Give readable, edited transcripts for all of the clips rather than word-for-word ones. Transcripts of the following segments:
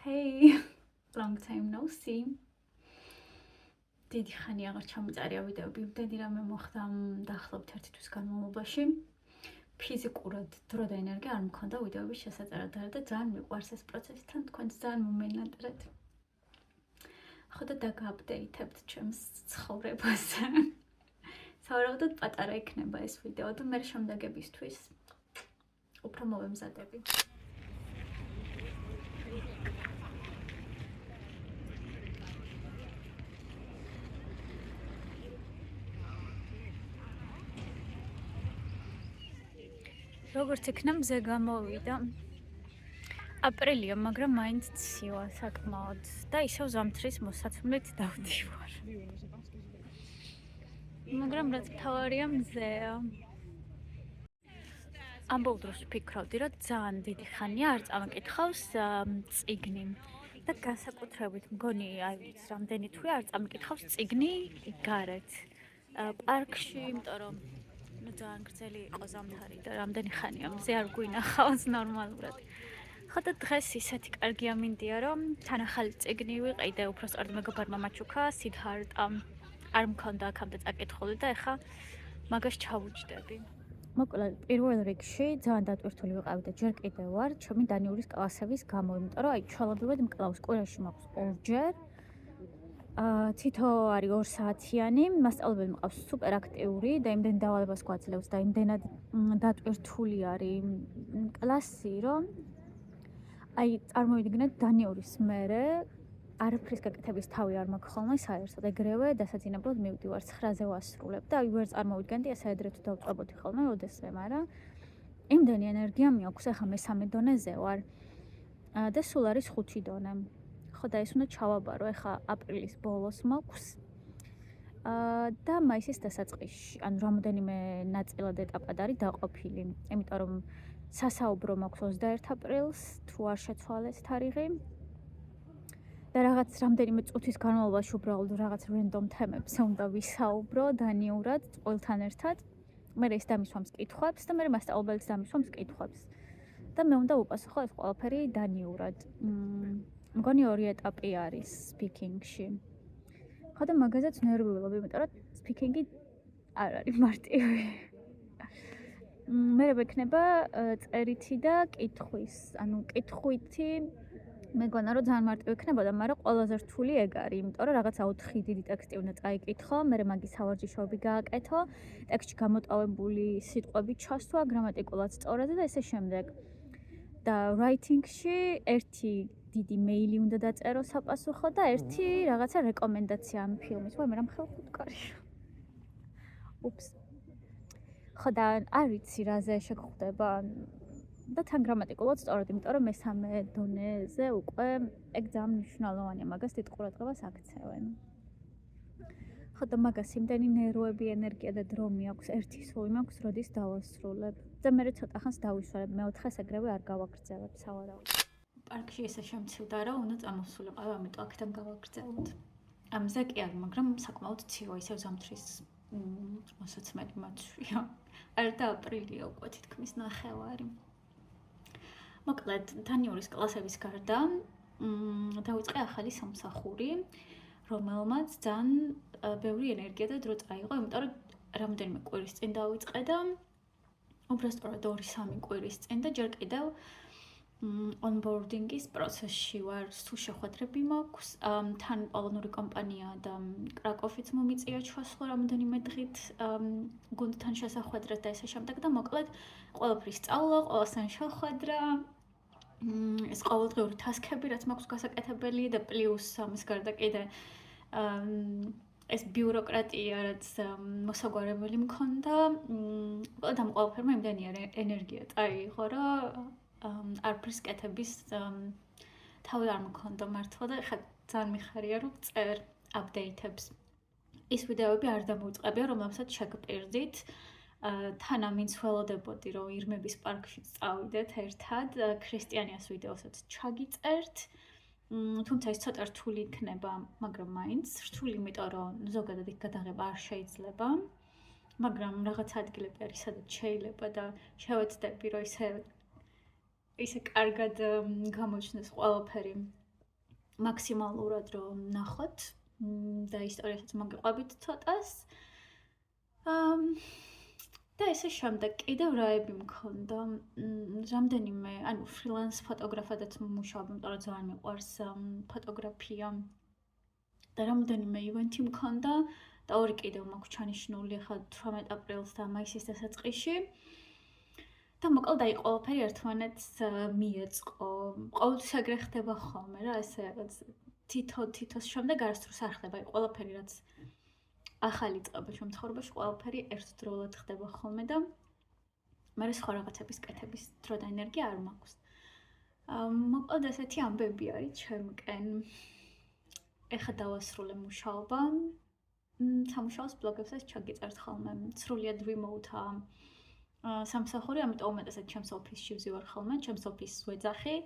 Hey, long time no see. დიდი ხანი აღარ ჩამოწერია ვიდეოები. დიდი რამე მოხდა დაახლოებით 1 თვის განმავლობაში. ფიზიკურად დრო და ენერგია არ მქონდა ვიდეოების შესაწერად და ძალიან მიყვარს ეს პროცესი თან თქვენს ძალიან მომენატრეთ. ხო და დაგაპდეითებთ ჩემს ცხოვრებას. სავარაუდოდ პატარა იქნება ეს ვიდეო და მე შემდეგებისთვის უფრო მოვემზადები. როგორც იქნა მზე გამოვიდა. აპრილია, მაგრამ მაინც ცივა საკმაოდ და ისევ ზამთრის მოსაცმლით დავდივარ. მაგრამ რაც მთავარია მზეა. ამბობ დროს ვფიქრობდი, რომ ძალიან დიდი ხანია არ წამიკითხავს წიგნი. და განსაკუთრებით მგონი აი რამდენი თვე არ წამიკითხავს წიგნი გარეთ. პარკში, იმიტომ რომ ძალიან გრძელი იყო ზამთარი და რამდენი ხანია მზე არ გვინახავს ნორმალურად. ხო და დღეს ისეთი კარგი ამინდია, რომ თან ახალი წიგნი ვიყიდე, უბრალოდ მეგობარმა მაჩუქა, სიდჰარტამ არ მქონდა აქამდე წაკითხული და ეხა მაგას ჩავუჯდები. მოკლედ, პირველ რიგში ძალიან დატვირთული ვიყავი და ჯერ კიდევ ვარ ჩემი დანიურის კლასების გამო, იმიტომ რომ აი ჩვალობრივად მკლავს კვირაში მაქვს ორჯერ. თითო არის 2 საათიანი, მასწავლებელი მყავს სუპერ აქტიური და იმდენ დავალებას გვაძლევს და იმდენად დატვირთული არის კლასი, რომ აი წარმოვიდგინეთ დანიურის მერე არაფრის გაკეთების თავი არ მაქვს ხოლმე საერთოდ, ეგრევე დასაძინებლად მივდივარ 9-ზე ვასრულებ და აი ვერ წარმოვიდგენდი ესე ადრე თუ დავწყებოდი ხოლმე ოდესმე, მაგრამ იმდენი ენერგია მაქვს, ახლა მესამე დონეზე ვარ და სულ არის 5 დონე. ხო და ეს უნდა ჩავაბარო, ახლა აპრილის ბოლოს მაქვს და მაისის დასაწყისში, ანუ რამოდენიმე ნაწილად ეტაპად არის დაყოფილი, იმიტომ რომ სასაუბრო მაქვს 21 აპრილს, თუ არ შეცვალეს თარიღი. და რაღაც რამდენიმე წუთის განმავლობაში უბრალოდ რაღაც რენდომ თემებზე უნდა ვისაუბრო დანიურად ყველთან ერთად. მე ის დამისვამს კითხვებს და მე მასწავლებელიც დამისვამს კითხვებს. და მე უნდა ვუპასუხო ეს ყველაფერი დანიურად. მგონი 2 ეტაპი არის სპიკინგში. ხო და მაგაზეც ნერვიულობ, იმიტომ რომ სპიკინგი არ არის მარტივი. მე მექნება წერითი და კითხვის, ანუ კითხვითი მეგონა რომ ძალიან მარტივი იქნებოდა, მაგრამ ყველაზე რთული ეგ არის, იმიტომ რომ რაღაცა 4 დიდი ტექსტი უნდა წაიკითხო, მე მაგის სავარჯიშოები გააკეთო, ტექსტში გამოტოვებული სიტყვები ჩასვა, გრამატიკულად სწორად და ესე შემდეგ. და writing-ში ერთი დიდი მეილი უნდა დაწერო საპასუხო და ერთი რაღაცა რეკომენდაცია ამ ფილმის. ვაი, მე რამ ხელხუთკარი. უპს. ხო და არ ვიცი რაზე შეგხვდება და თან გრამატიკულად სწორად, იმიტომ რომ მესამე დონეზე უკვე ეგ ძალიან მნიშვნელოვანია, მაგას დიდ ყურადღებას აქცევენ. ხო და მაგას იმდენი ნერვები, ენერგია და დრო მაქვს, ერთი სული მაქვს, როდის დავასრულებ. და მე ცოტა ხანს დავისვარებ, მე-4-ს ეგრევე არ გავაგრძელებ სავარაუდოდ. პარკში ესე შემცივდა, რომ უნდა წამოსულიყავ, ამიტომ აქედან გავაგრძელოთ. ამზე კი არ, მაგრამ საკმაოდ ცივა, ისევ ზამთრის მოსაცმელი მაცვია. არ და აპრილია უკვე თითქმის ნახევარი. მოკლედ, დანიურის კლასების გარდა დავიწყე ახალი სამსახური, რომელმაც ძალიან ბევრი ენერგია და დრო წაიღო, იმიტომ რომ რამდენიმე კვირის წინ დავიწყე და უბრალოდ 2-3 კვირის წინ და ჯერ კიდევ onboarding-ის პროცესში ვარ, სულ შეხვედრები მაქვს, თან პოლონური კომპანია და კრაკოვიც მომიწია ჩასვლა რამდენიმე დღით გუნდთან შესახვედრად და ესე შემდეგ და მოკლედ ყველაფრის სწავლა, ყველასთან შეხვედრა, ეს ყოველდღიური ტასკები, რაც მაქვს გასაკეთებელი და პლუს ამის გარდა კიდე ეს ბიუროკრატია, რაც მოსაგვარებელი მქონდა, და ამ ყველაფერმა იმდენი ენერგია წაიღო, რომ არაფრის კეთების თავი არ მქონდა მართლა და ხა ძალიან მიხარია რომ წერ აპდეითებს. ის ვიდეოები არ დამოუწყებია, რომლებსაც შეგპირდით. თან ამინც ველოდებოდი, რომ ირმების პარკში წავიდეთ ერთად, ქრისტიანიას ვიდეოსაც ჩაგიწერთ. თუმცა ის ცოტა რთული იქნება, მაგრამ მაინც რთული, იმიტომ რომ ზოგადად იქ გადაღება არ შეიძლება. მაგრამ რაღაც ადგილები არის, სადაც შეიძლება და შევეცდები, რომ ისე კარგად გამოჩნდეს ყველაფერი მაქსიმალურად რომ ნახოთ და ისტორიასაც მოგიყვებით ცოტას. და ესე შემდეგ კიდევ რაები მქონდა. რამდენიმე, ანუ ფრილანს ფოტოგრაფადაც მუშაობ, იმიტომ რომ ძალიან მიყვარს ფოტოგრაფია. და რამდენიმე ივენთი მქონდა და ორი კიდევ მაქვს ჩანიშნული ახლა 18 აპრილს და მაისის დასაწყისში. და მოკლედ აი ყველაფერი ერთმანეთს მიეწყო. ყოველთვის ეგრე ხდება ხოლმე რა, ესე რაღაც თითოს შემდეგ არასდროს არ ხდება. აი ყველაფერი რაც ახალი წყება ჩვენ ცხოვრებაში, ყველაფერი ერთდროულად ხდება ხოლმე და მე სხვა რაღაცების კეთების დრო და ენერგია არ მაქვს. მოკლედ ესეთი ამბები არის ჩემკენ. ეხლა დავასრულე მუშაობა. სამუშაოს ბლოგებსაც ჩაგიწერთ ხოლმე. სრულიად remote-ა სამსახური, ამიტომ უმეტესად ჩემს ოფისში ვზივარ ხოლმე, ჩემს ოფისს ვეძახი.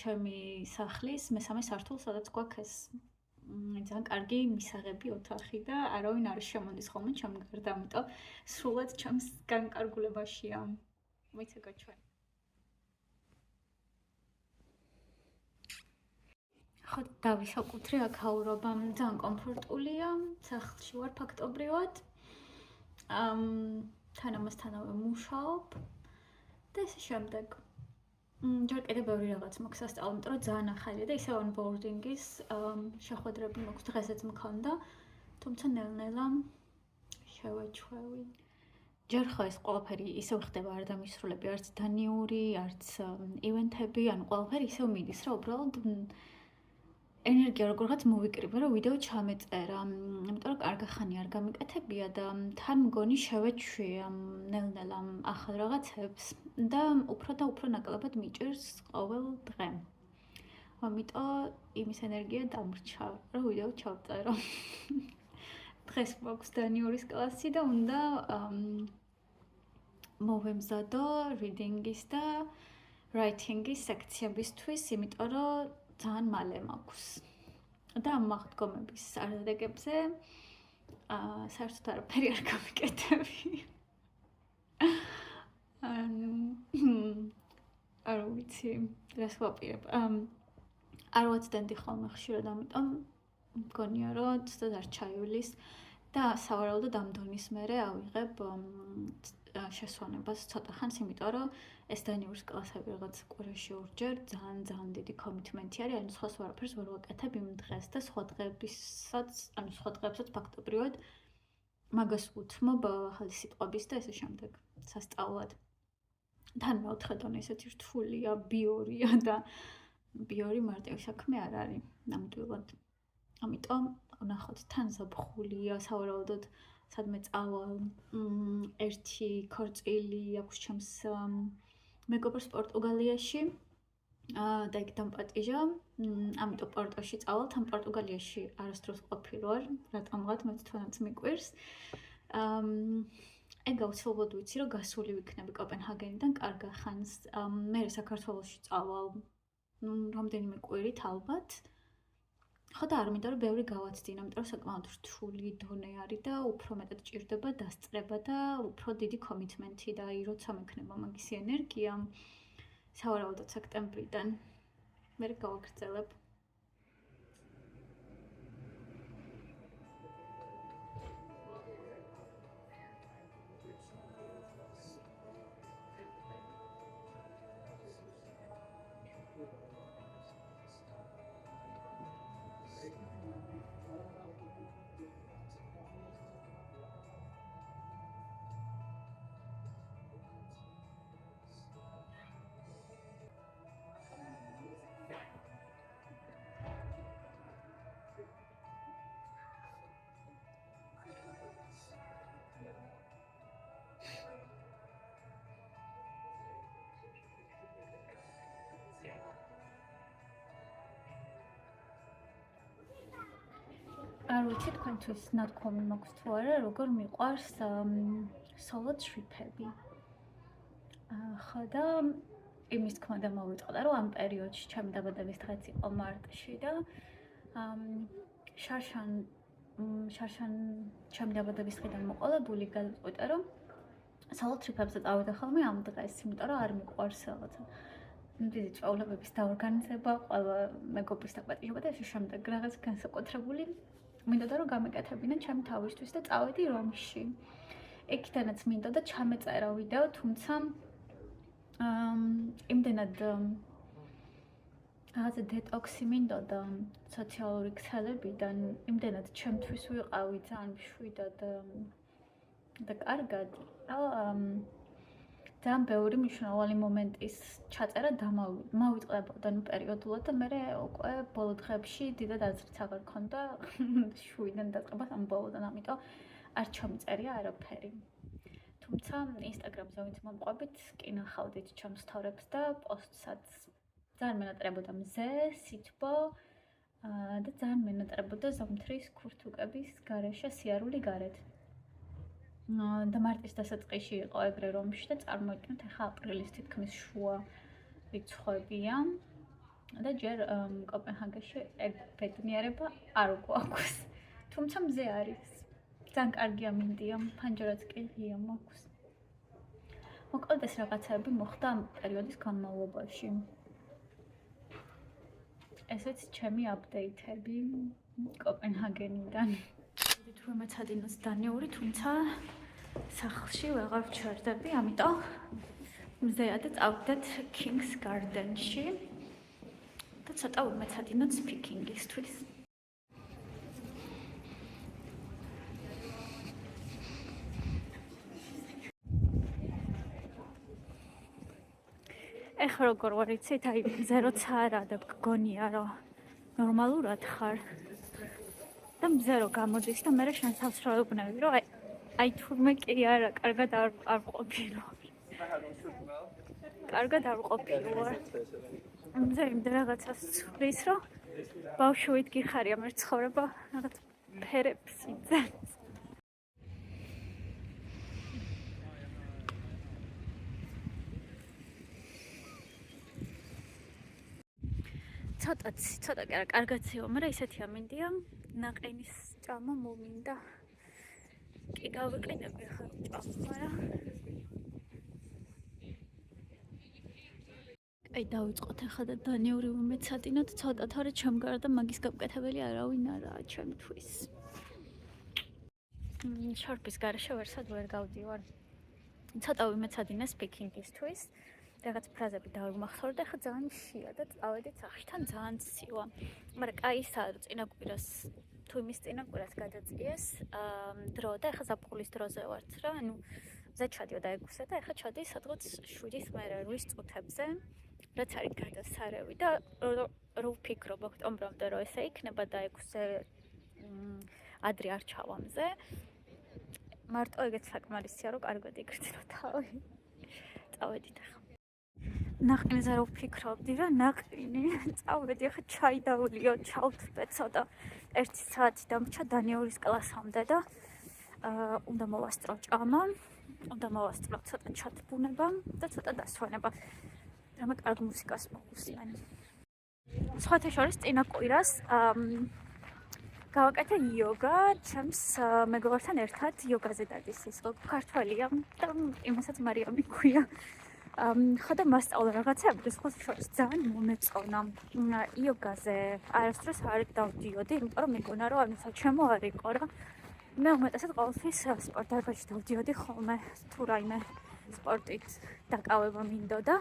ჩემი სახლის მესამე სართულს, სადაც გვაქვს ეს ძალიან კარგი მისაღები ოთახი და არავინ არ შემოდის ხოლმე ჩემ გარდა, ამიტომ სრულად ჩემს განკარგულებაშია. მოიცადეთ ჩვენ. ხო, დავისაკუთრე აქაურობა ძალიან კომფორტულია, სახლში ვარ ფაქტობრივად. თან ამასთანავე მუშაობ და ესე შემდეგ. ჯერ კიდევ ბევრი რაღაც მაქვს სასწავლო, იმიტომ რომ ძალიან ახალია და ისე onboarding-ის შეხვედრები მაქვს, დღესაც მქონდა, თუმცა ნელ-ნელა შევეჩვევი. ჯერ ხო ეს ყველაფერი ისევ ხდება, არ დამისრულები, არც დანიური, არც ივენთები, ანუ ყველაფერი ისევ მიდის, რა უბრალოდ ენერგია როგორღაც მოვიკრიბე, რომ ვიდეო ჩამეწერა, იმიტომ რომ კარგი ხანი არ გამიკეთებია და თან მგონი შევეჩვი ნელ-ნელა ახალ რაღაცებს და უფრო ნაკლებად მიჭირს ყოველ დღე. ამიტომ იმის ენერგია დამრჩა, რომ ვიდეო ჩავწერო. დღეს მაქვს დანიურის კლასი და უნდა მოვემზადო reading-ის და writing-ის სექციებისთვის, იმიტომ რომ ძალიან მალე მაქვს. და ამ აღდგომების არადეგებზე საერთოდ არაფერი არ გამიკეთები. არ ვიცი, რას ვაპირებ. არ ვაცდენდი ხოლმე ხშირად, ამიტომ მგონია, რომ ცოტა არ ჩაივლის და სავარაუდოდ ამ დონის მერე ავიღებ შესვენებას ცოტა ხანს, იმიტომ რომ ეს დანიურის კლასები რაღაც კვირაში ორჯერ ძალიან დიდი კომიტმენტი არის, ანუ სხვას ვარაფერს ვერ ვაკეთებ იმ დღეს და სხვა დღეებსაც ფაქტობრივად მაგას ვუთმობ ახალი სიტყვების და ესე შემდეგ სასწავლად. თან მეოთხე დონე ესეთი რთულია, ბიორია და ბიორი მარტივი საქმე არ არის ნამდვილად. ამიტომ ვნახოთ, თან ზაფხულია, სავარაუდოდ სადმე წავალ, ერთი ქორწილი აქვს ჩემს მეგობრს პორტუგალიაში და იქ დამპატიჟა, ამიტომ პორტოში წავალ, თან პორტუგალიაში არასდროს ყოფილ ვარ, რატომღაც მეც თვითონაც მიკვირს. ეგ აუცილებლად ვიცი, რომ გასული ვიქნები კოპენჰაგენიდან კარგა ხანს, მე საქართველოში წავალ რამდენიმე კვირით ალბათ. ხო და არ მინდა რომ ბევრი გავაცდინო, იმიტომ რომ საკმაოდ რთული დონე არის და უფრო მეტად ჭირდება დასწრება და უფრო დიდი კომიტმენტი და როცა მექნება მაგისი ენერგია, სავარაუდოდ სექტემბრიდან მე გავაგრძელებ. არ ვიცი თქვენთვის ნათქვამი მაქვს თუ არა, როგორ მიყვარს solo trip-ები. ხო და იმის თქმა და მოვიტყოდა, რომ ამ პერიოდში ჩემი დაბადების დღეც იყო მარტში და შარშან ჩემი დაბადების დღიდან მოყოლებული გადაწყვიტა, რომ solo trip-ებზე წავიდა ხოლმე ამ დღეს, იმიტომ რომ არ მიყვარს რაღაცა დიდი წვეულებების დაორგანიზება, ყველა მეგობრის დაპატიჟება და ეს შემდეგ რაღაც განსაკუთრებული მინდოდა რომ გამეკეთებინა ჩემი თავისთვის და წავედი რომში. Იქიდანაც მინდოდა ჩამეწერა ვიდეო, თუმცა იმდენად რაღაცა დეტოქსი მინდოდა სოციალური ქსელებიდან, იმდენად ჩემთვის ვიყავი ძალიან მშვიდად და კარგად, ძალიან ბევრი მნიშვნელოვანი მომენტის ჩაწერა მოვიწყდებოდა პერიოდულად და მე უკვე ბოლო დღეებში დიდად აზრიც აღარ მქონდა შვიდან დაწყებას ამ ბოლოდან, ამიტომ არ ჩამწერია არაფერი. თუმცა ინსტაგრამზე ვინც მომყვებით, კი ნახავდით ჩემს სტორიებს და პოსტსაც. ძალიან მენატრებოდა მზე, სითბო და ძალიან მენატრებოდა ზამთრის ქურთუკების გარეშე სიარული გარეთ. და მარტის დასაწყისში იყო ეგრე რომში და წარმოიდგინეთ ახლა აპრილის თითქმის შუა რიცხვებია და ჯერ კოპენჰაგენში ეგ ბედნიერება არ გვაქვს. თუმცა მზე არის. ძალიან კარგი ამინდია, ფანჯარაც კი ღია მაქვს. მოკლედ ეს რაღაცები მოხდა ამ პერიოდის განმავლობაში. ესეც ჩემი აპდეიტები კოპენჰაგენიდან. თუ მეცადინოს დანიური, თუმცა სახლში ვეღარ ვჩერდები, ამიტომ მზეა და წავიდეთ Kings Garden-ში და ცოტა ვიმეცადინოთ სპიკინგისთვის. ეხლა როგორ ვარ იცით, აი მზე როცა არა და გგონია რომ ნორმალურად ხარ და მზე რო გამოდის და მე შენ თავს რო ეუბნები რომ აი თურმე კი არა, კარგად არ ყოფილო. კარგად არ ყოფილო. მზე იმდენ რაღაცას ცვლის რომ ბავშვით გიხარია მე ცხოვრება რაღაც ფერებს იძენს. ცოტა კი არა, კარგაცეო, მაგრამ ისეთი ამინდია, ნაყინის ჭამა მომინდა. კი გავიყენები ახლა ჭამს, მაგრამ აი დავიწყოთ ახლა და დანიური ვიმეცადინოთ ცოტა, თორე ჩემ გარდა მაგის გამკეთებელი არავინ არაა ჩემთვის. შორპის გარეშე ვერსად ვერ გავდივარ. ცოტა ვიმეცადინე სპიკინგისთვის. რაღაც ფრაზები დავიმახსოვრე და ახლა ძალიან შია და წავედით სახში, თან ძალიან ცივა. მაგრამ კაი ისაა, რომ წინა კვირას თუ იმის წინა კვირას გადაწიეს დრო და ახლა ზაფხულის დროზე ვართ რა, ანუ მზე ჩადიოდა ეგუსე და ახლა ჩადი სადღაც 7-ის მერე 8-ის წუთებზე, რაც არის გადასარევი და რო ვფიქრობ ოქტომბრამდე რომ ესე იქნება და ეგუსე ადრე არ ჩავა მზე, მარტო ეგეც საკმარისია რომ კარგად იგრძნო თავი. წავედით ახლა. ნაყინზე რო ვფიქრობდი რა, ნაყინი, წავედი ახლა ჩაი დავლიო, ჩავთბე ცოტა 1 საათი დამრჩა დანიურის კლასამდე და უნდა მოვასწრო ჭამა, უნდა მოვასწრო ცოტა ჩათბუნება და ცოტა დასვენება. რამე კარგ მუსიკას მოვუსმენ. სხვათა შორის წინა კვირას გავაკეთე იოგა, ჩემს მეგობართან ერთად იოგაზე დადის ის ქართველია და იმასაც მარიამი ქვია. ხო და მასწავლა რაღაცები და სხვა შორის ძალიან მომეწონა. იოგაზე არასდროს არ დავდიოდი, იმიტომ რომ მეგონა რომ ანუ საჩემო არ იყო რა. მე უმეტესად ყოველთვის სპორტ დარბაზში დავდიოდი ხოლმე, თუ რაიმე სპორტით დაკავება მინდოდა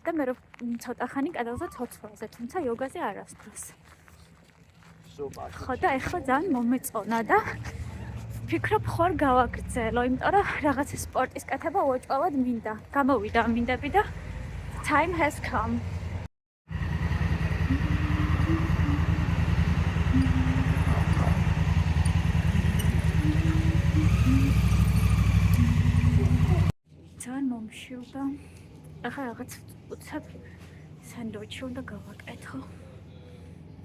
და მე რომ ცოტა ხანი კადავდა ცოცხლაზე, თუმცა იოგაზე არასდროს. ხო და ეხლა ძალიან მომეწონა და ვფიქრობ ხوار გავაგრძელო, იმიტომ რომ რაღაც სპორტის კეთება უეჭველად მინდა. გამოვიდა მინდები და time has come. ძალიან მომშილდა. ახლა რაღაც უცებ სანდვიჩი უნდა გავაკეთო.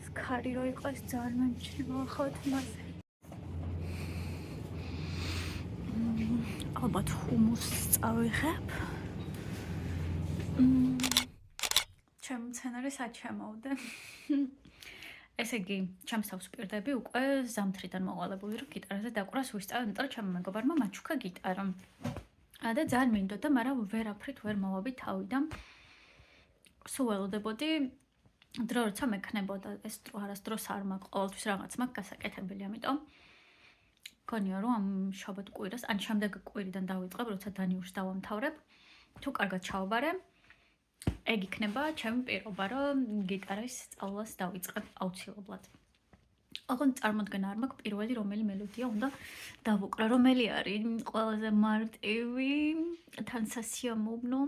სქარი რო იყოს ძალიან მომჩნევა ხოთ მასე. ალბათ ჰუმუსს წავიღებ. ჩემ მცენარეს აჩამოვდე. ესე იგი, ჩემს თავს ვპირდები უკვე ზამთრიდან მოყოლებული რომ გიტარაზე დაკვრას ვისწავლე, იმიტომ რომ ჩემმა მეგობარმა მაჩუქა გიტარა. და ძალიან მინდოდა, მაგრამ ვერაფრით ვერ მოვაბი თავიდან. სულ ველოდებოდი დრო როცა მექნებოდა ეს დრო არასდროს არ მაქვს ყოველთვის რაღაც მაქვს გასაკეთებელი, ამიტომ გონია რომ ამ შაბათ კვირას ან შემდეგ კვირიდან დავიწყებ, როცა დანიურს დავამთავრებ. თუ კარგად ჩავაბარე, ეგ იქნება ჩემი პირობა, რომ გიტარის სწავლას დავიწყებ აუცილებლად. ოღონდ წარმოდგენა არ მაქვს პირველი რომელი მელოდია უნდა დავუკრა, რომელი არის ყველაზე მარტივი, თან სასიამოვნო.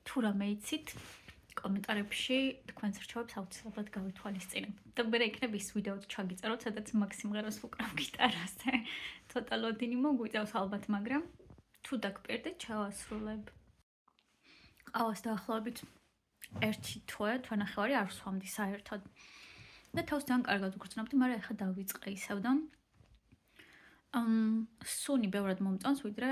თუ რამე იცით, კომენტარებში თქვენს რჩევებს აუცილებლად გავითვალისწინებ. და მე იქნებ ის ვიდეოც ჩაგიწეროთ, სადაც მაგ სიმღერას ვუკრავ გიტარაზე. ცოტა ლოდინი მოგვიწევს ალბათ, მაგრამ თუ დაგპირდით, ჩავასრულებ. ყავას დაახლოებით 1 თვე-თვენახევარი არ ვსვამდი საერთოდ. და თავს ძალიან კარგად ვგრძნობდი, მაგრამ ეხლა დავიწყე ისევ და სუნი ბევრად მომწონს, ვიდრე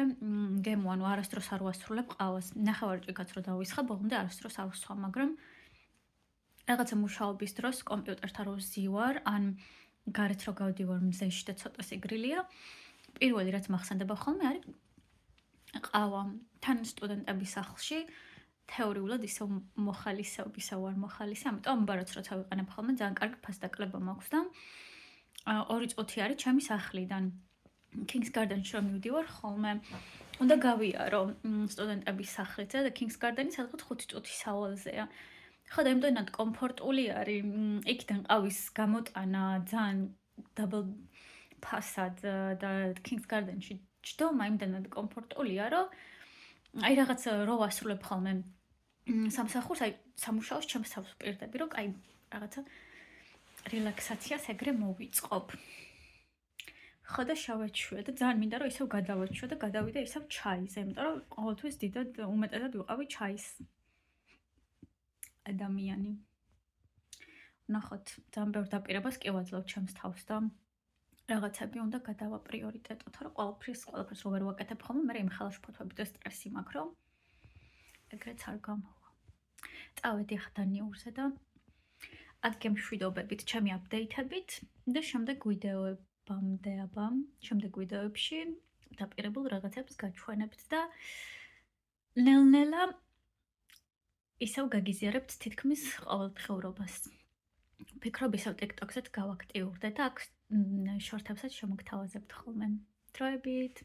გემო, ანუ არასდროს არ ვასრულებ ყავას. ნახევარი ჭიქაც რო დავისხა, ბოლომდე არასდროს არ ვსვამ, მაგრამ რაღაცა მუშაობის დროს კომპიუტერთან რო ვზივარ, ან გარეთ რო გავდივარ მზეში და ცოტა სიგრილია, პირველი რაც მახსენდება ხოლმე არის ყავა. თან სტუდენტების სახლში თეორიულად ისევ მოხალისეობ, ისევ არ მოხალისე, ამიტომ ამბარაც როცა ვიყენებ ხოლმე, ძალიან კარგი ფასდაკლება მაქვს და 2 წუთი არის ჩემი სახლიდან. Kings Garden-ში რომ მივდივარ ხოლმე, უნდა გავიარო სტუდენტების სახლზე და Kings Garden-ი სადღაც 5 წუთის სავალზეა. ხო და იმდენად კომფორტული არის, იქიდან ყავის გამოტანა ძალიან double ფასად და Kings Garden-ში ჯდომა იმდენად კომფორტულია, რომ აი რაღაც რო ვასრულებ ხოლმე სამსახურს, აი სამუშაოს ჩემს თავს ვპირდები, რომ აი რაღაცა რელაქსაციას ეგრე მოვიწყობ. ხო და შავეჩვია და ძალიან მინდა რომ ისევ გადავაჩვია და გადავიდე ისევ ჩაიზე, იმიტომ რომ ყოველთვის დიდად უმეტესად ვიყავი ჩაის ადამიანი. ნახოთ, ძალიან ბევრ დაპირებას კი ვაძლევ ჩემს თავს და რაღაცები უნდა გადავა პრიორიტეტად, რომ ყველაფერს რო ვერ ვაკეთებ ხოლმე, მე იმ ხელშფოთვები და სტრესი მაქვს, რომ ეგრეც არ გამოვა. წავედი ახლა დანიურზე და ადგე მშვიდობებით, ჩემი აპდეითებით და შემდეგ შემდეგ ვიდეოებში დაპირებულ რაღაცებს გაჩვენებთ და ნელ-ნელა ისევ გაგიზიარებთ თითქმის ყოველდღიურობას. ვფიქრობ ისევ TikTok-ზეც გავაქტიურდე და აქ შორტებსაც შემოგთავაზებთ ხოლმე. დროებით!